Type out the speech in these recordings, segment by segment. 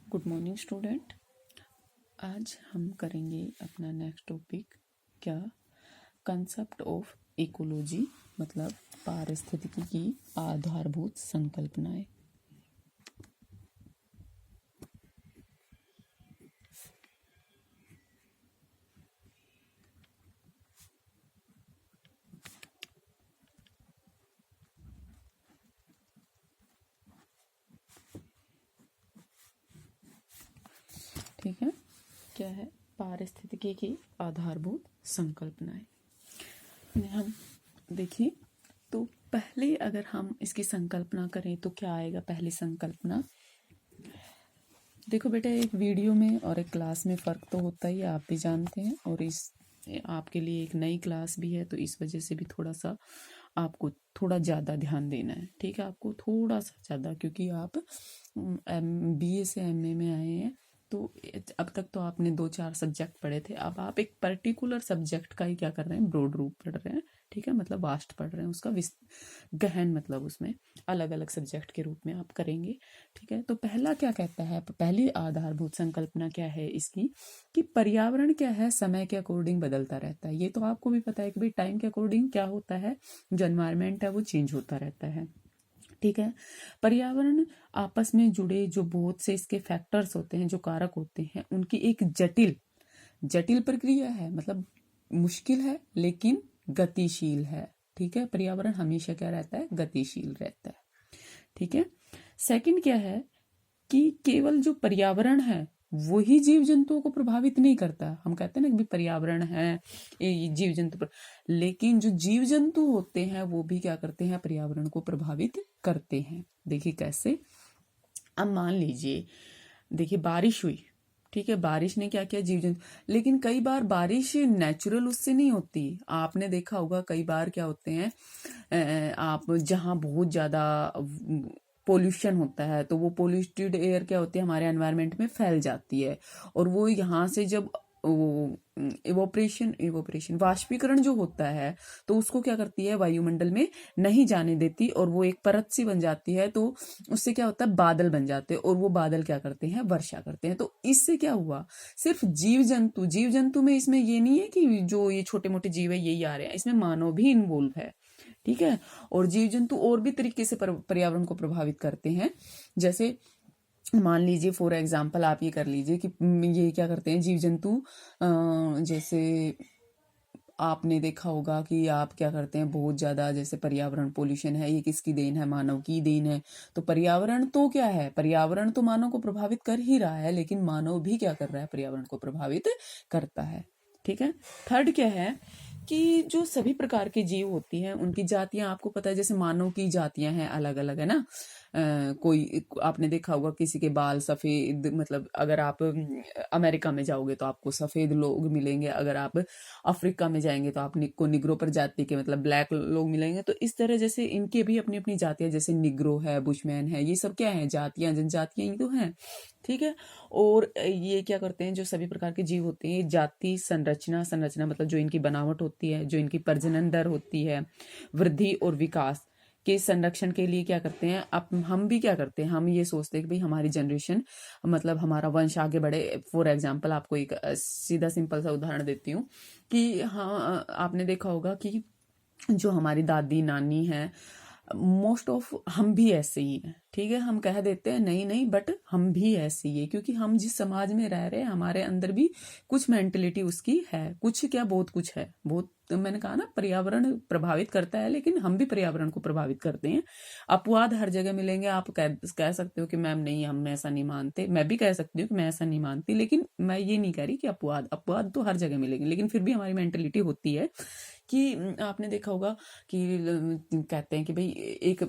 Good morning student. आज हम करेंगे अपना नेक्स्ट टॉपिक, क्या कंसेप्ट ऑफ इकोलॉजी मतलब पारिस्थितिकी की आधारभूत संकल्पनाएं। ठीक है, क्या है पारिस्थितिकी की आधारभूत संकल्पनाएं। हम देखिए, तो पहले अगर हम इसकी संकल्पना करें तो क्या आएगा। पहली संकल्पना देखो बेटा, एक वीडियो में और एक क्लास में फ़र्क तो होता ही है, आप भी जानते हैं। और इस आपके लिए एक नई क्लास भी है, तो इस वजह से भी थोड़ा सा आपको थोड़ा ज़्यादा ध्यान देना है। ठीक है, आपको थोड़ा सा ज़्यादा, क्योंकि आप BA से MA में आए हैं, तो अब तक तो आपने 2-4 सब्जेक्ट पढ़े थे। अब आप एक पर्टिकुलर सब्जेक्ट का ही क्या कर रहे हैं, ब्रॉड रूप पढ़ रहे हैं। ठीक है, मतलब वास्ट पढ़ रहे हैं, उसका गहन मतलब उसमें अलग अलग सब्जेक्ट के रूप में आप करेंगे। ठीक है, तो पहला क्या कहता है, पहली आधारभूत संकल्पना क्या है इसकी, कि पर्यावरण क्या है, समय के अकॉर्डिंग बदलता रहता है। ये तो आपको भी पता है कि भाई टाइम के अकॉर्डिंग क्या होता है, जो एनवायरमेंट है वो चेंज होता रहता है। ठीक है, पर्यावरण आपस में जुड़े जो बहुत से इसके फैक्टर्स होते हैं, जो कारक होते हैं, उनकी एक जटिल जटिल प्रक्रिया है। मतलब मुश्किल है लेकिन गतिशील है। ठीक है, पर्यावरण हमेशा क्या रहता है, गतिशील रहता है। ठीक है, सेकंड क्या है कि केवल जो पर्यावरण है वही जीव जंतुओं को प्रभावित नहीं करता। हम कहते हैं ना कि पर्यावरण है ये जीव जंतु पर, लेकिन जो जीव जंतु होते हैं वो भी क्या करते हैं, पर्यावरण को प्रभावित करते हैं। देखिए कैसे। अब मान लीजिए, देखिए बारिश हुई। ठीक है, बारिश ने क्या किया, जीव जंतु, लेकिन कई बार बारिश नेचुरल उससे नहीं होती। आपने देखा होगा कई बार क्या होते हैं, आप जहाँ बहुत ज्यादा पोल्यूशन होता है, तो वो पोल्यूटेड एयर क्या होती है, हमारे एनवायरनमेंट में फैल जाती है। और वो यहाँ से जब इवोपरेशन वाष्पीकरण जो होता है, तो उसको क्या करती है, वायुमंडल में नहीं जाने देती, और वो एक परत सी बन जाती है। तो उससे क्या होता है, बादल बन जाते हैं, और वो बादल क्या करते हैं, वर्षा करते हैं। तो इससे क्या हुआ, सिर्फ जीव जंतु में इसमें ये नहीं है कि जो ये छोटे मोटे जीव है यही आ रहे हैं, इसमें मानव भी इन्वॉल्व है। ठीक है, और जीव जंतु और भी तरीके से पर्यावरण को प्रभावित करते हैं। जैसे मान लीजिए फॉर एग्जाम्पल आप ये कर लीजिए कि ये क्या करते हैं जीव जंतु, जैसे आपने देखा होगा कि आप क्या करते हैं, बहुत ज़्यादा जैसे पर्यावरण पोल्यूशन है, ये किसकी देन है, मानव की देन है। तो पर्यावरण तो क्या है, पर्यावरण तो मानव को प्रभावित कर ही रहा है, लेकिन मानव भी क्या कर रहा है, पर्यावरण को प्रभावित करता है। ठीक है, थर्ड क्या है कि जो सभी प्रकार के जीव होती हैं उनकी जातियां आपको पता है, जैसे मानव की जातियां हैं अलग अलग, है ना। कोई आपने देखा होगा किसी के बाल सफेद, मतलब अगर आप अमेरिका में जाओगे तो आपको सफेद लोग मिलेंगे, अगर आप अफ्रीका में जाएंगे तो आपको निग्रो प्रजाति के मतलब ब्लैक लोग मिलेंगे। तो इस तरह जैसे इनके भी अपनी अपनी जातियां, जैसे निग्रो है, बुशमैन है, ये सब क्या है, जातियां, जनजातियां ही तो हैं। ठीक है, और ये क्या करते हैं, जो सभी प्रकार के जीव होते हैं, जाति संरचना संरचना मतलब जो इनकी बनावट होती है, जो इनकी प्रजनन दर होती है, वृद्धि और विकास के संरक्षण के लिए क्या करते हैं। अब हम भी क्या करते हैं, हम ये सोचते हैं कि भाई हमारी जनरेशन मतलब हमारा वंश आगे बढ़े। फॉर एग्जाम्पल आपको एक सीधा सिंपल सा उदाहरण देती हूँ कि हाँ, आपने देखा होगा कि जो हमारी दादी नानी है, मोस्ट ऑफ हम भी ऐसे ही हैं। ठीक है, हम कह देते हैं नहीं नहीं, बट हम भी ऐसे ही है, क्योंकि हम जिस समाज में रह रहे हैं हमारे अंदर भी कुछ मेंटलिटी उसकी है, कुछ क्या बहुत कुछ है। बहुत मैंने कहा ना, पर्यावरण प्रभावित करता है, लेकिन हम भी पर्यावरण को प्रभावित करते हैं। अपवाद हर जगह मिलेंगे। आप कह सकते हो कि मैम नहीं, हम ऐसा नहीं मानते, मैं भी कह सकती हूँ कि मैं ऐसा नहीं मानती, लेकिन मैं ये नहीं कह रही कि अपवाद तो हर जगह मिलेंगे, लेकिन फिर भी हमारी मेंटलिटी होती है कि आपने देखा होगा कि कहते हैं कि भाई एक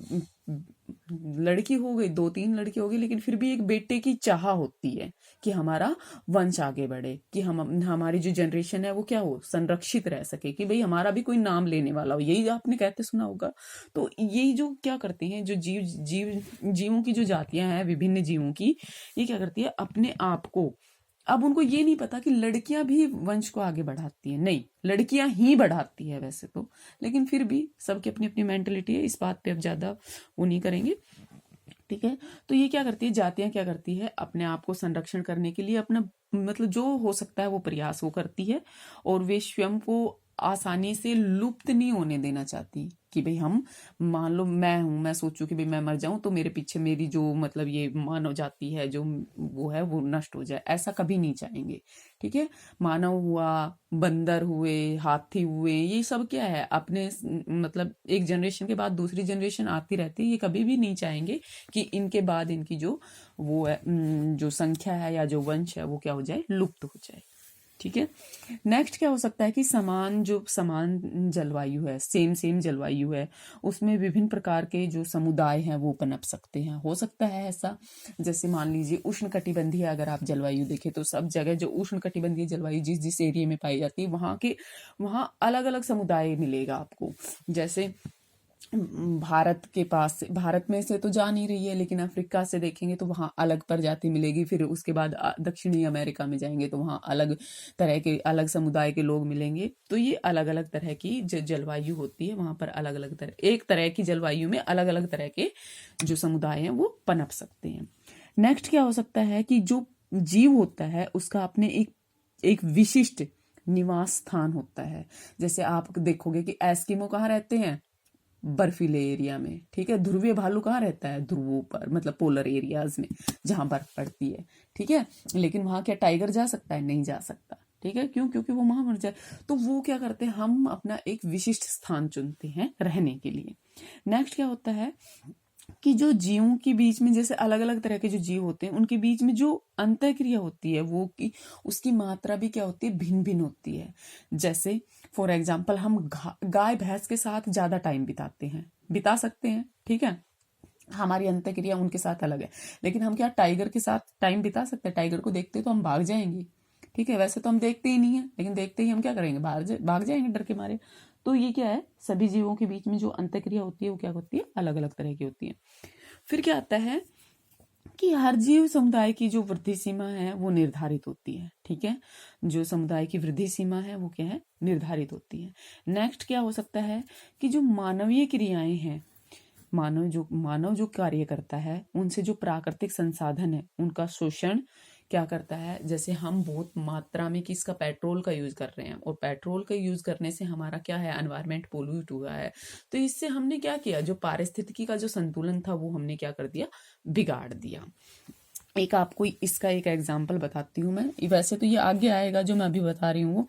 लड़की हो गई, 2-3 लड़की हो गई, लेकिन फिर भी एक बेटे की चाह होती है कि हमारा वंश आगे बढ़े, कि हम हमारी जो जनरेशन है वो क्या हो, संरक्षित रह सके, कि भाई हमारा भी कोई नाम लेने वाला हो। यही आपने कहते सुना होगा। तो यही जो क्या करते हैं, जो जीवों की जो जातियां हैं, विभिन्न जीवों की, ये क्या करती है अपने आप को, अब उनको ये नहीं पता कि लड़कियां भी वंश को आगे बढ़ाती हैं। नहीं, लड़कियां ही बढ़ाती है वैसे तो, लेकिन फिर भी सबकी अपनी अपनी मेंटलिटी है, इस बात पे अब ज्यादा वो नहीं करेंगे। ठीक है। तो ये क्या करती है, जातियां क्या करती है, अपने आप को संरक्षण करने के लिए अपना मतलब जो हो सकता है वो प्रयास वो करती है, और वे स्वयं को आसानी से लुप्त नहीं होने देना चाहती कि भाई हम, मान लो मैं हूं, मैं सोचूं कि भाई मैं मर जाऊं तो मेरे पीछे मेरी जो मतलब ये मानव जाति है जो वो है वो नष्ट हो जाए, ऐसा कभी नहीं चाहेंगे। ठीक है। मानव हुआ, बंदर हुए, हाथी हुए, ये सब क्या है अपने मतलब एक जनरेशन के बाद दूसरी जनरेशन आती रहती है, ये कभी भी नहीं चाहेंगे कि इनके बाद इनकी जो वो है जो संख्या है या जो वंश है वो क्या हो जाए, लुप्त हो जाए। ठीक है। नेक्स्ट क्या हो सकता है कि समान जलवायु है, सेम सेम जलवायु है, उसमें विभिन्न प्रकार के जो समुदाय हैं वो पनप सकते हैं। हो सकता है ऐसा, जैसे मान लीजिए उष्णकटिबंधीय अगर आप जलवायु देखें तो सब जगह जो उष्णकटिबंधीय जलवायु जिस जिस एरिया में पाई जाती है वहाँ अलग अलग समुदाय मिलेगा आपको। जैसे भारत में से तो जा नहीं रही है, लेकिन अफ्रीका से देखेंगे तो वहाँ अलग प्रजाति मिलेगी। फिर उसके बाद दक्षिणी अमेरिका में जाएंगे तो वहाँ अलग तरह के अलग समुदाय के लोग मिलेंगे। तो ये अलग अलग तरह की जो जलवायु होती है वहाँ पर अलग अलग तरह, एक तरह की जलवायु में अलग अलग तरह के जो समुदाय हैं वो पनप सकते हैं। नेक्स्ट क्या हो सकता है कि जो जीव होता है उसका अपने एक विशिष्ट निवास स्थान होता है। जैसे आप देखोगे कि एस्किमो कहाँ रहते हैं, बर्फीले एरिया में। ठीक है। ध्रुवीय भालू कहाँ रहता है, ध्रुवों पर, मतलब पोलर एरियाज में जहां बर्फ पड़ती है। ठीक है। लेकिन वहां क्या टाइगर जा सकता है, नहीं जा सकता। ठीक है। क्यों, क्योंकि वो वहां मर जाए। तो वो क्या करते हैं, हम अपना एक विशिष्ट स्थान चुनते हैं रहने के लिए। नेक्स्ट क्या होता है कि जो जीवों के बीच में, जैसे अलग अलग तरह के जो जीव होते हैं उनके बीच में जो अंतःक्रिया होती है वो की उसकी मात्रा भी क्या होती है, भिन्न भिन्न होती है। जैसे फॉर एग्जाम्पल हम गाय भैंस के साथ ज्यादा टाइम बिता सकते हैं। ठीक है। हमारी अंतःक्रिया उनके साथ अलग है, लेकिन हम क्या टाइगर के साथ टाइम बिता सकते हैं? टाइगर को देखते तो हम भाग जाएंगे। ठीक है। वैसे तो हम देखते ही नहीं है, लेकिन देखते ही हम क्या करेंगे, भाग जाएंगे डर के मारे। तो ये क्या है, सभी जीवों के बीच में जो अंतःक्रिया होती है वो क्या होती है, अलग अलग तरह की होती है। फिर क्या आता है कि हर जीव समुदाय की जो वृद्धि सीमा है वो निर्धारित होती है। ठीक है। जो समुदाय की वृद्धि सीमा है वो क्या है, निर्धारित होती है। नेक्स्ट क्या हो सकता है कि जो मानवीय क्रियाएं हैं, मानव जो कार्य करता है उनसे जो प्राकृतिक संसाधन है उनका शोषण क्या करता है। जैसे हम बहुत मात्रा में किसका, पेट्रोल का यूज कर रहे हैं, और पेट्रोल का यूज करने से हमारा क्या है, एनवायरमेंट पोल्यूट हुआ है। तो इससे हमने क्या किया, जो पारिस्थितिकी का जो संतुलन था वो हमने क्या कर दिया, बिगाड़ दिया। एक आपको इसका एक एग्जाम्पल बताती हूँ मैं। वैसे तो ये आगे आएगा जो मैं अभी बता रही हूँ,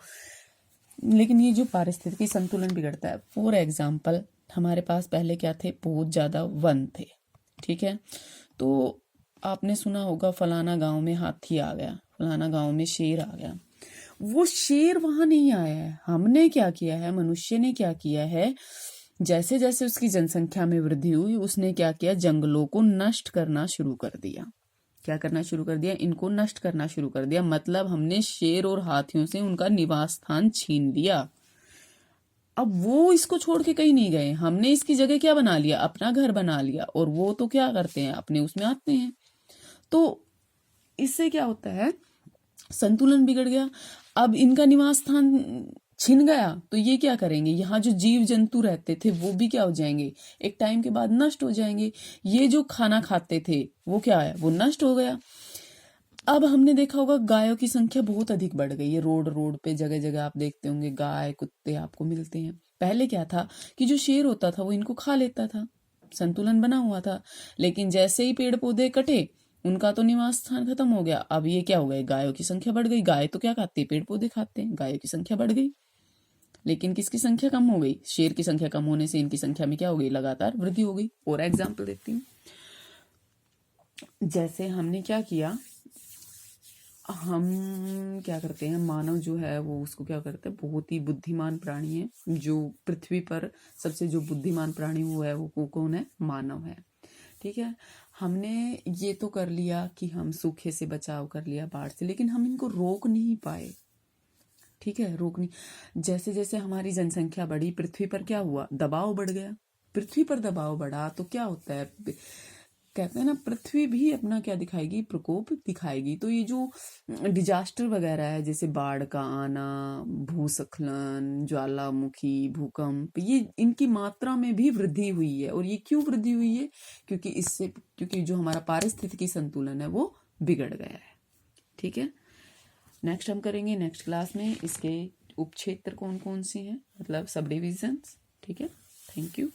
लेकिन ये जो पारिस्थितिकी संतुलन बिगड़ता है, फॉर एग्जाम्पल हमारे पास पहले क्या थे, बहुत ज्यादा वन थे। ठीक है। तो आपने सुना होगा फलाना गांव में हाथी आ गया, फलाना गांव में शेर आ गया। वो शेर वहां नहीं आया है, हमने क्या किया है, मनुष्य ने क्या किया है, जैसे जैसे उसकी जनसंख्या में वृद्धि हुई उसने क्या किया, जंगलों को नष्ट करना शुरू कर दिया। क्या करना शुरू कर दिया, इनको नष्ट करना शुरू कर दिया। मतलब हमने शेर और हाथियों से उनका निवास स्थान छीन लिया। अब वो इसको छोड़ के कहीं नहीं गए, हमने इसकी जगह क्या बना लिया, अपना घर बना लिया। और वो तो क्या करते हैं, अपने उसमें आते हैं। तो इससे क्या होता है, संतुलन बिगड़ गया। अब इनका निवास स्थान छिन गया तो ये क्या करेंगे, यहाँ जो जीव जंतु रहते थे वो भी क्या हो जाएंगे, एक टाइम के बाद नष्ट हो जाएंगे। ये जो खाना खाते थे वो क्या है, वो नष्ट हो गया। अब हमने देखा होगा गायों की संख्या बहुत अधिक बढ़ गई है। रोड रोड पे जगह जगह आप देखते होंगे गाय कुत्ते आपको मिलते हैं। पहले क्या था कि जो शेर होता था वो इनको खा लेता था, संतुलन बना हुआ था। लेकिन जैसे ही पेड़ पौधे कटे उनका तो निवास स्थान खत्म हो गया। अब ये क्या हो गया, गायों की संख्या बढ़ गई। गाय तो क्या खाती है, पेड़ पौधे खाते हैं। गायों की संख्या बढ़ गई, लेकिन किसकी संख्या कम हो गई, शेर की संख्या कम होने से इनकी संख्या में क्या हो गई, लगातार वृद्धि हो गई। और एग्जाम्पल देती हूँ, जैसे हमने क्या किया, हम क्या करते हैं, मानव जो है वो उसको क्या करते हैं, बहुत ही बुद्धिमान प्राणी है। जो पृथ्वी पर सबसे जो बुद्धिमान प्राणी वो है वो कौन है, मानव है। ठीक है। हमने ये तो कर लिया कि हम सूखे से बचाव कर लिया, बाढ़ से, लेकिन हम इनको रोक नहीं पाए। ठीक है, रोक नहीं। जैसे जैसे हमारी जनसंख्या बढ़ी पृथ्वी पर क्या हुआ, दबाव बढ़ गया। पृथ्वी पर दबाव बढ़ा तो क्या होता है, कहते हैं ना, पृथ्वी भी अपना क्या दिखाएगी, प्रकोप दिखाएगी। तो ये जो डिजास्टर वगैरह है, जैसे बाढ़ का आना, भूस्खलन, ज्वालामुखी, भूकंप, ये इनकी मात्रा में भी वृद्धि हुई है। और ये क्यों वृद्धि हुई है? क्योंकि जो हमारा पारिस्थितिकी संतुलन है वो बिगड़ गया है। ठीक है, नेक्स्ट हम करेंगे नेक्स्ट क्लास में इसके उपक्षेत्र कौन कौन से हैं, मतलब सब डिविजन्स। ठीक है, थैंक यू।